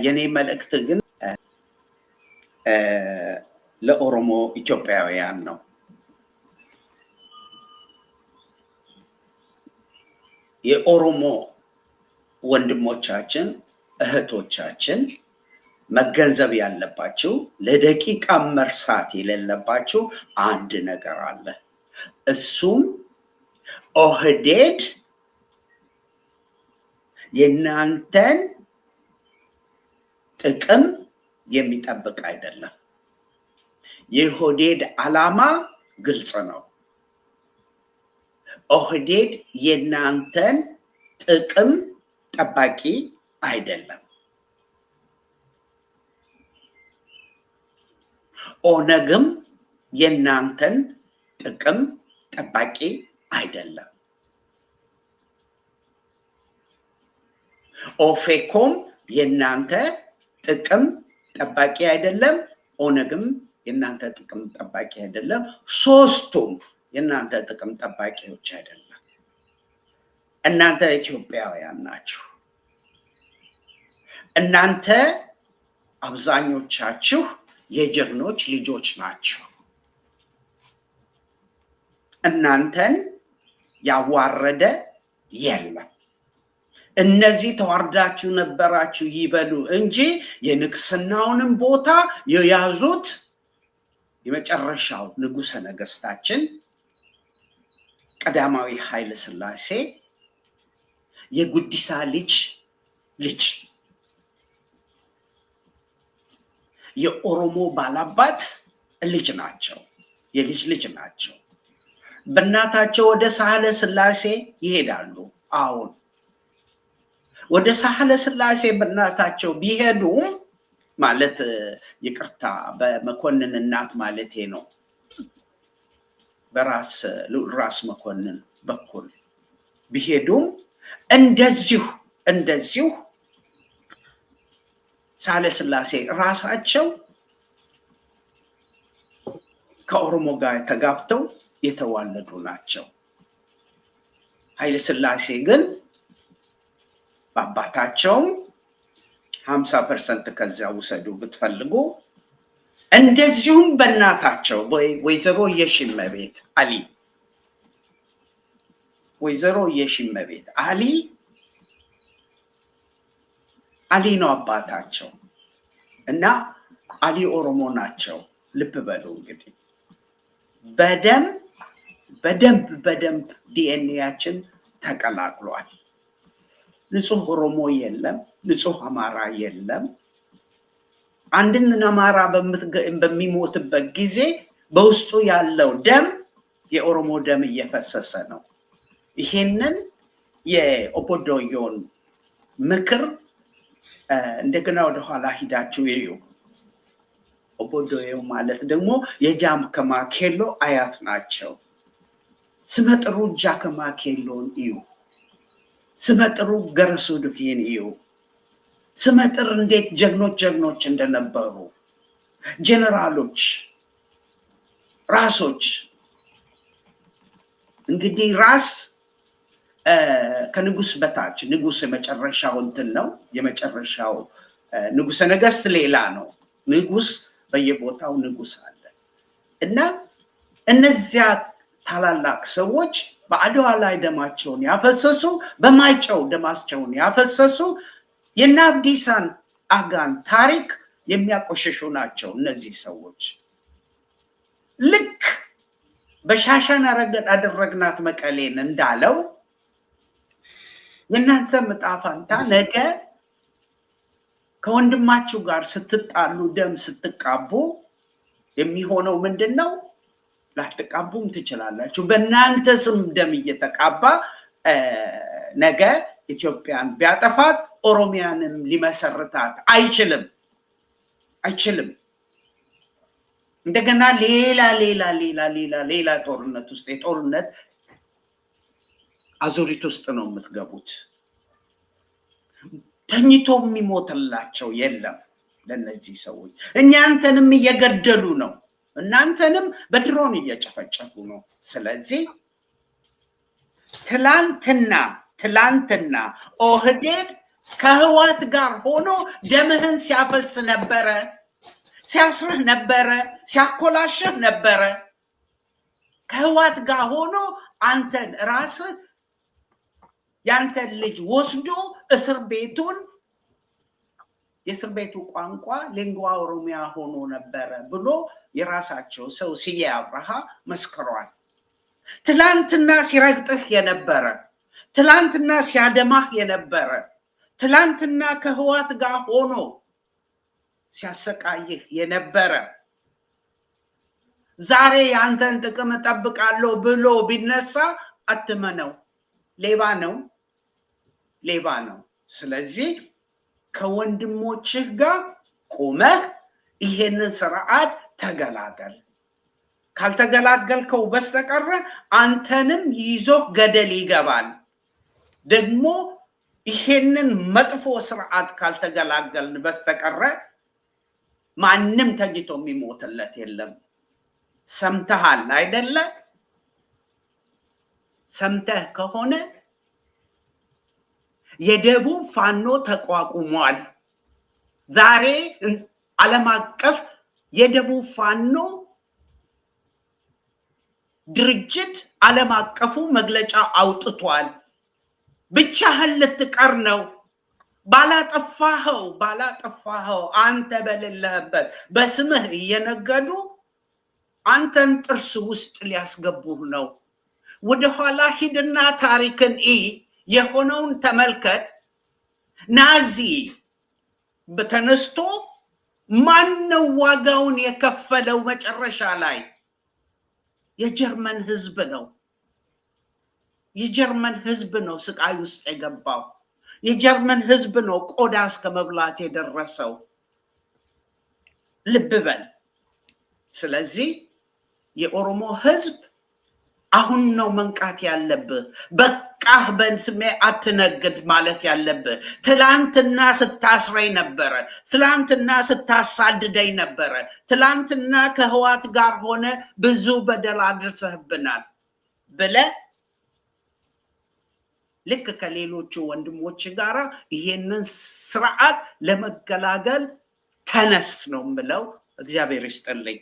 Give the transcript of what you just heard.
የኔ መልእክት ግን ለኦሮሞ ኢትዮጵያውያን ነው። የኦሮሞ ወንድሞቻችን እህቶቻችን መገንዘብ ያለባቸው ለደቂቃ መርሳት የሌለባቸው አንድ ነገር አለ። እሱም ኦህዴድ የናንተን ጥቅም የሚጠብቅ አይደለም። የኦህዴድ ዓላማ ግልጽ ነው። ኦህዴድ የናንተን ጥቅም ጠባቂ አይደለም። ኦነግም የናንተን ጥቅም ጠባቂ አይደለም። ኦፌኮም የናንተ ጥቅም ጠባቂ አይደለም። ኦነግም የናንተ ጥቅም ጠባቂ አይደለም። ሶስቱም የናንተ ጥቅም ጠባቂዎች አይደለም። እናንተ ኢትዮጵያውያን ናችሁ። እናንተ አብዛኞቻችሁ የጀግኖች ልጆች ናችሁ። እናንተን ያዋረደ የለም። እነዚህ ተዋርዳችሁ ነበራችሁ ይበሉ እንጂ የንግስናውንም ቦታ የያዙት የመጨረሻው ንጉሠ ነገስታችን ቀዳማዊ ኃይለ ሥላሴ የጉዲሳ ልጅ የኦሮሞ ባላባት ልጅ ናቸው። የልጅ ልጅ ናቸው። በእናታቸው ወደ ሳህለ ሥላሴ ይሄዳሉ። አሁን ወደ ሳህለ ሥላሴ በእናታቸው ቢሄዱ ማለት ይቅርታ፣ በመኮንን እናት ማለቴ ነው። በራስ መኮንን በኩል ቢሄዱም እንደዚሁ ሳህለ ሥላሴ ራሳቸው ከኦሮሞ ጋር ተጋብተው የተዋለዱ ናቸው። ኃይለ ሥላሴ ግን በአባታቸውም 50% ከዚያ ውሰዱ ብትፈልጉ፣ እንደዚሁም በእናታቸው ወይዘሮ የሺመቤት አሊ ነው አባታቸው እና አሊ ኦሮሞ ናቸው። ልብ በሉ እንግዲህ በደንብ ዲኤንኤያችን ተቀላቅሏል። ንጹህ ኦሮሞ የለም፣ ንጹህ አማራ የለም። አንድን አማራ በሚሞትበት ጊዜ በውስጡ ያለው ደም የኦሮሞ ደም እየፈሰሰ ነው። ይሄንን የኦቦዶዮን ምክር እንደገና ወደኋላ ሂዳችሁ እዩ። ኦቦዶዮ ማለት ደግሞ የጃከማ ኬሎ አያት ናቸው። ስመጥሩ ጃከማ ኬሎን እዩ። ስመጥሩ ገረሱ ዱኪን እዩ። ስመጥር እንዴት ጀግኖች እንደነበሩ ጀነራሎች፣ ራሶች። እንግዲህ ራስ ከንጉስ በታች ንጉስ የመጨረሻው እንትን ነው። የመጨረሻው ንጉሰ ነገስት ሌላ ነው። ንጉስ በየቦታው ንጉስ አለ እና እነዚያ ታላላቅ ሰዎች በአድዋ ላይ ደማቸውን ያፈሰሱ፣ በማይጨው ደማቸውን ያፈሰሱ የእነ አብዲሳን አጋን ታሪክ የሚያቆሽሹ ናቸው። እነዚህ ሰዎች ልክ በሻሻን አደረግናት መቀሌን እንዳለው የእናንተ ዕጣ ፈንታ ነገ ከወንድማችሁ ጋር ስትጣሉ፣ ደም ስትቃቡ የሚሆነው ምንድን ነው? ላትቃቡም ትችላላችሁ። በእናንተ ስም ደም እየተቃባ ነገ ኢትዮጵያን ቢያጠፋት ኦሮሚያንም ሊመሰርታት አይችልም። እንደገና ሌላ ጦርነት ውስጥ የጦርነት አዙሪት ውስጥ ነው የምትገቡት። ተኝቶ የሚሞትላቸው የለም ለነዚህ ሰዎች። እናንተንም እየገደሉ ነው፣ እናንተንም በድሮን እየጨፈጨፉ ነው። ስለዚህ ትላንትና ኦህዴድ ከህዋት ጋር ሆኖ ደምህን ሲያፈስ ነበረ፣ ሲያስርህ ነበረ፣ ሲያኮላሽህ ነበረ። ከህዋት ጋር ሆኖ አንተን ራስህ ያንተን ልጅ ወስዶ እስር ቤቱን የእስር ቤቱ ቋንቋ ሊንጓ ኦሮሚያ ሆኖ ነበረ ብሎ የራሳቸው ሰው ስዬ አብርሃ መስክሯል። ትላንትና ሲረግጥህ የነበረ፣ ትላንትና ሲያደማህ የነበረ፣ ትላንትና ከህዋት ጋር ሆኖ ሲያሰቃይህ የነበረ ዛሬ ያንተን ጥቅም እጠብቃለሁ ብሎ ቢነሳ አትመነው፣ ሌባ ነው፣ ሌባ ነው። ስለዚህ ከወንድሞችህ ጋር ቆመህ ይሄንን ስርዓት ተገላገል። ካልተገላገልከው በስተቀር አንተንም ይዞ ገደል ይገባል። ደግሞ ይሄንን መጥፎ ስርዓት ካልተገላገልን በስተቀር ማንም ተኝቶ የሚሞትለት የለም። ሰምተሃል አይደለ? ሰምተህ ከሆነ የደቡብ ፋኖ ተቋቁሟል። ዛሬ ዓለም አቀፍ የደቡብ ፋኖ ድርጅት ዓለም አቀፉ መግለጫ አውጥቷል። ብቻህን ልትቀር ነው። ባላጠፋኸው አንተ በሌለህበት በስምህ እየነገዱ አንተን ጥርስ ውስጥ ሊያስገቡህ ነው። ወደኋላ ሂድና ታሪክን የሆነውን ተመልከት። ናዚ በተነስቶ ማነው ዋጋውን የከፈለው? መጨረሻ ላይ የጀርመን ህዝብ ነው። የጀርመን ህዝብ ነው ስቃይ ውስጥ የገባው። የጀርመን ህዝብ ነው ቆዳ እስከ መብላት የደረሰው። ልብ በል። ስለዚህ የኦሮሞ ህዝብ አሁን ነው መንቃት ያለብህ። በቃህ በስሜ አትነግድ ማለት ያለብህ። ትላንትና ስታስረኝ ነበረ፣ ትላንትና ስታሳድደኝ ነበረ፣ ትላንትና ከህዋት ጋር ሆነ ብዙ በደል አድርሰህብናል ብለህ ልክ ከሌሎቹ ወንድሞች ጋር ይሄንን ስርዓት ለመገላገል ተነስ ነው የምለው። እግዚአብሔር ይስጥልኝ።